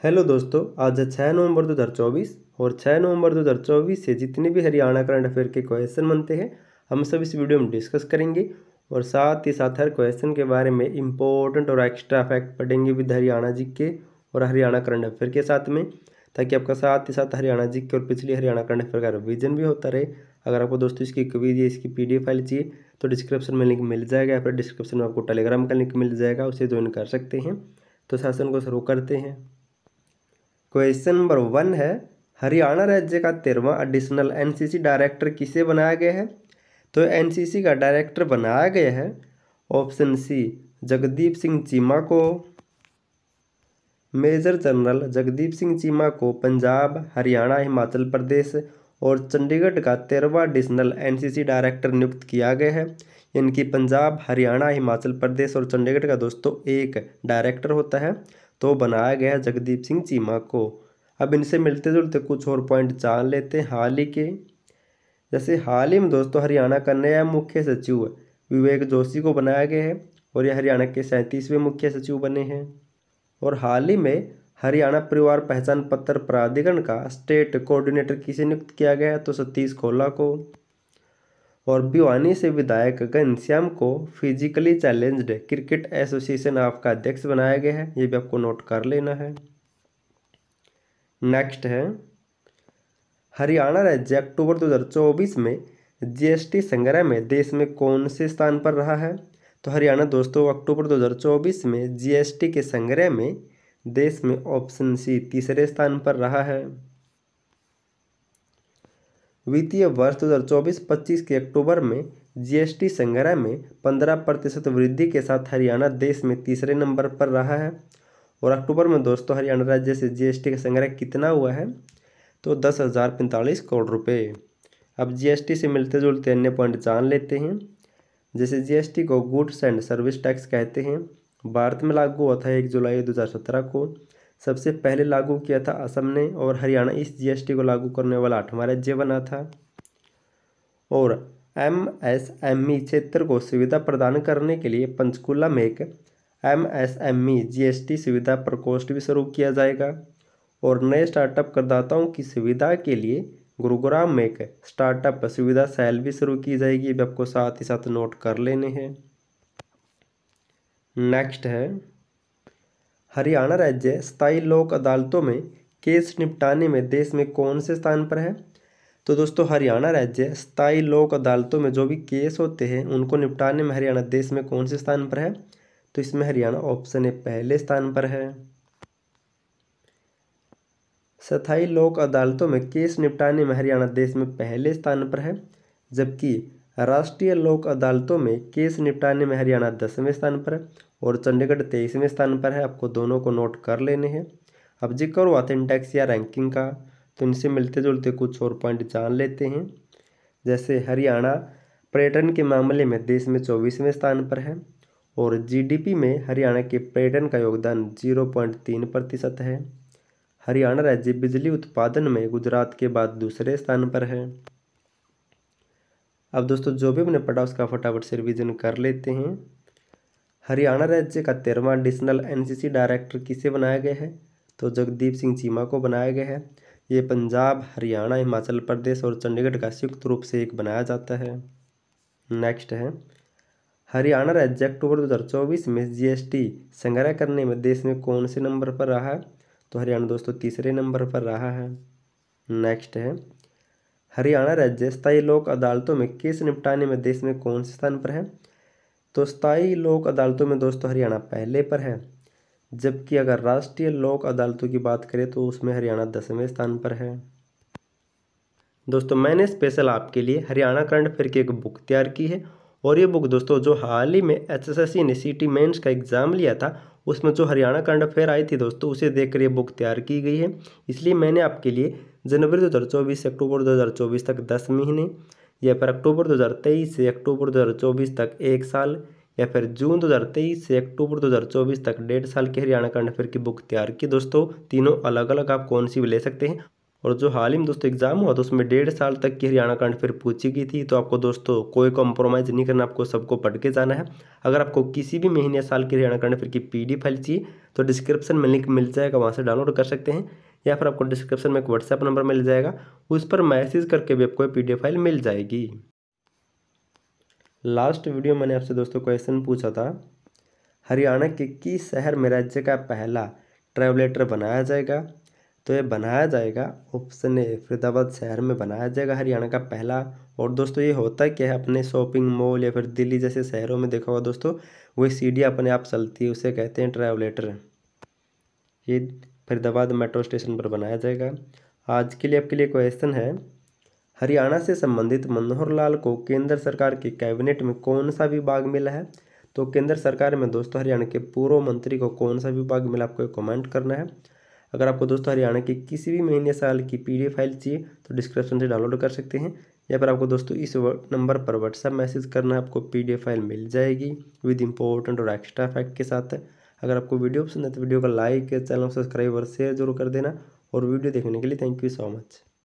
Hello दोस्तों, आज है 6 नवंबर 2024 और 6 नवंबर 2024 से जितने भी हरियाणा करंट अफेयर के क्वेश्चन बनते हैं हम सब इस वीडियो में डिस्कस करेंगे और साथ ही साथ हर क्वेश्चन के बारे में इम्पोर्टेंट और एक्स्ट्रा फैक्ट पढ़ेंगे विद हरियाणा जी के और हरियाणा करंट अफेयर के साथ में, ताकि आपका साथ ही साथ हरियाणा जी के और पिछली हरियाणा करंट अफेयर का रिवीजन भी होता रहे। अगर आपको दोस्तों इसकी क्विज या इसकी PDF फाइल चाहिए तो डिस्क्रिप्शन में लिंक मिल जाएगा, या फिर डिस्क्रिप्शन में आपको टेलीग्राम का लिंक मिल जाएगा, उसे ज्वाइन कर सकते हैं। तो सेशन को शुरू करते हैं। क्वेश्चन नंबर 1 है, हरियाणा राज्य का 13वां एडिशनल NCC डायरेक्टर किसे बनाया गया है? तो NCC का डायरेक्टर बनाया गया है ऑप्शन सी जगदीप सिंह चीमा को। मेजर जनरल जगदीप सिंह चीमा को पंजाब, हरियाणा, हिमाचल प्रदेश और चंडीगढ़ का 13वां एडिशनल NCC डायरेक्टर नियुक्त किया गया है। इनकी पंजाब, हरियाणा, हिमाचल प्रदेश और चंडीगढ़ का दोस्तों एक डायरेक्टर होता है, तो बनाया गया है जगदीप सिंह चीमा को। अब इनसे मिलते जुलते कुछ और पॉइंट जान लेते हैं हाल ही के। जैसे हाल ही में दोस्तों हरियाणा का नया मुख्य सचिव विवेक जोशी को बनाया गया है और यह हरियाणा के 37वें मुख्य सचिव बने हैं। और हाल ही में हरियाणा परिवार पहचान पत्र प्राधिकरण का स्टेट कोऑर्डिनेटर किसे नियुक्त किया गया है? तो सतीश खोला को। और भिवानी से विधायक घनश्याम को physically challenged cricket association of का अध्यक्ष बनाया गया है, ये भी आपको नोट कर लेना है। नेक्स्ट है, हरियाणा राज्य अक्टूबर 2024 में GST संग्रह में देश में कौन से स्थान पर रहा है? तो हरियाणा दोस्तों अक्टूबर 2024 में GST के संग्रह में देश में ऑप्शन सी तीसरे स्थान पर रहा है। वित्तीय वर्ष 2024-25 के अक्टूबर में GST संग्रह में 15% वृद्धि के साथ हरियाणा देश में तीसरे नंबर पर रहा है। और अक्टूबर में दोस्तों हरियाणा राज्य से GST का संग्रह कितना हुआ है? तो 10,045 करोड़ रुपए। अब GST से मिलते जुलते अन्य पॉइंट जान लेते हैं। जैसे GST को गुड्स एंड सर्विस टैक्स कहते हैं। भारत में लागू हुआ था 1 जुलाई 2017 को। सबसे पहले लागू किया था असम ने, और हरियाणा इस GST को लागू करने वाला 8वां राज्य बना था। और MSME क्षेत्र को सुविधा प्रदान करने के लिए पंचकुला में एक MSME GST सुविधा प्रकोष्ठ भी शुरू किया जाएगा। और नए स्टार्टअप करदाताओं की सुविधा के लिए गुरुग्राम में एक स्टार्टअप सुविधा सेल भी शुरू की जाएगी, ये भी आपको साथ ही साथ नोट कर लेने हैं। नेक्स्ट है, हरियाणा राज्य स्थायी लोक अदालतों में केस निपटाने में देश में कौन से स्थान पर है? तो दोस्तों हरियाणा राज्य स्थायी लोक अदालतों में जो भी केस होते हैं उनको निपटाने में हरियाणा देश में कौन से स्थान पर है? तो इसमें हरियाणा ऑप्शन ए पहले स्थान पर है। स्थायी लोक अदालतों में केस निपटाने में हरियाणा देश में पहले स्थान पर है, जबकि राष्ट्रीय लोक अदालतों में केस निपटाने में हरियाणा 10वें स्थान पर है और चंडीगढ़ 23वें स्थान पर है। आपको दोनों को नोट कर लेने हैं। अब जिक्र हुआ था इंडेक्स या रैंकिंग का, तो इनसे मिलते जुलते कुछ और पॉइंट जान लेते हैं। जैसे हरियाणा पर्यटन के मामले में देश में 24वें स्थान पर है और GDP में हरियाणा के पर्यटन का योगदान 0.3% है। हरियाणा राज्य बिजली उत्पादन में गुजरात के बाद दूसरे स्थान पर है। अब दोस्तों जो भी हमने पढ़ा उसका फटाफट से रिवीजन कर लेते हैं। हरियाणा राज्य का 13वां एडिशनल NCC डायरेक्टर किसे बनाया गया है? तो जगदीप सिंह चीमा को बनाया गया है। ये पंजाब, हरियाणा, हिमाचल प्रदेश और चंडीगढ़ का संयुक्त रूप से एक बनाया जाता है। नेक्स्ट है, हरियाणा राज्य अक्टूबर 2024 में GST संग्रह करने में देश में कौन से नंबर पर रहा है? तो हरियाणा दोस्तों तीसरे नंबर पर रहा है। नेक्स्ट है, हरियाणा राज्य स्थायी लोक अदालतों में केस निपटाने में देश में कौन से स्थान पर है? तो स्थायी लोक अदालतों में दोस्तों हरियाणा पहले पर है, जबकि अगर राष्ट्रीय लोक अदालतों की बात करें तो उसमें हरियाणा 10वें स्थान पर है। दोस्तों मैंने स्पेशल आपके लिए हरियाणा करंट अफेयर की एक बुक तैयार की है, और ये बुक दोस्तों जो हाल ही में SSSC ने CT मेंस का एग्ज़ाम लिया था उसमें जो हरियाणा करंट अफेयर आई थी दोस्तों उसे देखकर ये बुक तैयार की गई है। इसलिए मैंने आपके लिए जनवरी 2024 से अक्टूबर 2024 तक 10 महीने, या फिर अक्टूबर 2023 से अक्टूबर 2024 तक 1 साल, या फिर जून 2023 से अक्टूबर 2024 तक 1.5 साल की हरियाणा करंट अफेयर की बुक तैयार की। दोस्तों तीनों अलग अलग आप कौन सी भी ले सकते हैं। और जो हाल ही में दोस्तों एग्जाम हुआ तो उसमें 1.5 साल तक की हरियाणा करंट अफेयर पूछी गई थी। तो आपको दोस्तों कोई कॉम्प्रोमाइज़ नहीं करना, आपको सबको पढ़ के जाना है। अगर आपको किसी भी महीने या साल की हरियाणा करंट अफेयर की PDF फाइल चाहिए तो डिस्क्रिप्शन में लिंक मिल जाएगा, वहाँ से डाउनलोड कर सकते हैं, या फिर आपको डिस्क्रिप्शन में एक व्हाट्सएप नंबर मिल जाएगा, उस पर मैसेज करके भी आपको PDF फाइल मिल जाएगी। लास्ट वीडियो मैंने आपसे दोस्तों क्वेश्चन पूछा था, हरियाणा के किस शहर में राज्य का पहला ट्रैवलेटर बनाया जाएगा? तो ये बनाया जाएगा, ऑप्शन ए फरीदाबाद शहर में बनाया जाएगा हरियाणा का पहला। और दोस्तों ये होता क्या है, अपने शॉपिंग मॉल या फिर दिल्ली जैसे शहरों में देखा होगा दोस्तों, वही सीढ़ी अपने आप चलती है, उसे कहते हैं ट्रैवलेटर। ये फरीदाबाद मेट्रो स्टेशन पर बनाया जाएगा। आज के लिए आपके लिए क्वेश्चन है, हरियाणा से संबंधित मनोहर लाल को केंद्र सरकार के कैबिनेट में कौन सा विभाग मिला है? तो केंद्र सरकार में दोस्तों हरियाणा के पूर्व मंत्री को कौन सा विभाग मिला, आपको कमेंट करना है। अगर आपको दोस्तों हरियाणा की किसी भी महीने साल की PDF फाइल चाहिए तो डिस्क्रिप्शन से डाउनलोड कर सकते हैं, या फिर आपको दोस्तों इस नंबर पर व्हाट्सएप मैसेज करना है, आपको PDF फाइल मिल जाएगी विद इंपॉर्टेंट और एक्स्ट्रा फैक्ट के साथ। अगर आपको वीडियो पसंद है तो वीडियो को लाइक, चैनल को सब्सक्राइब और शेयर जरूर कर देना। और वीडियो देखने के लिए थैंक यू सो मच।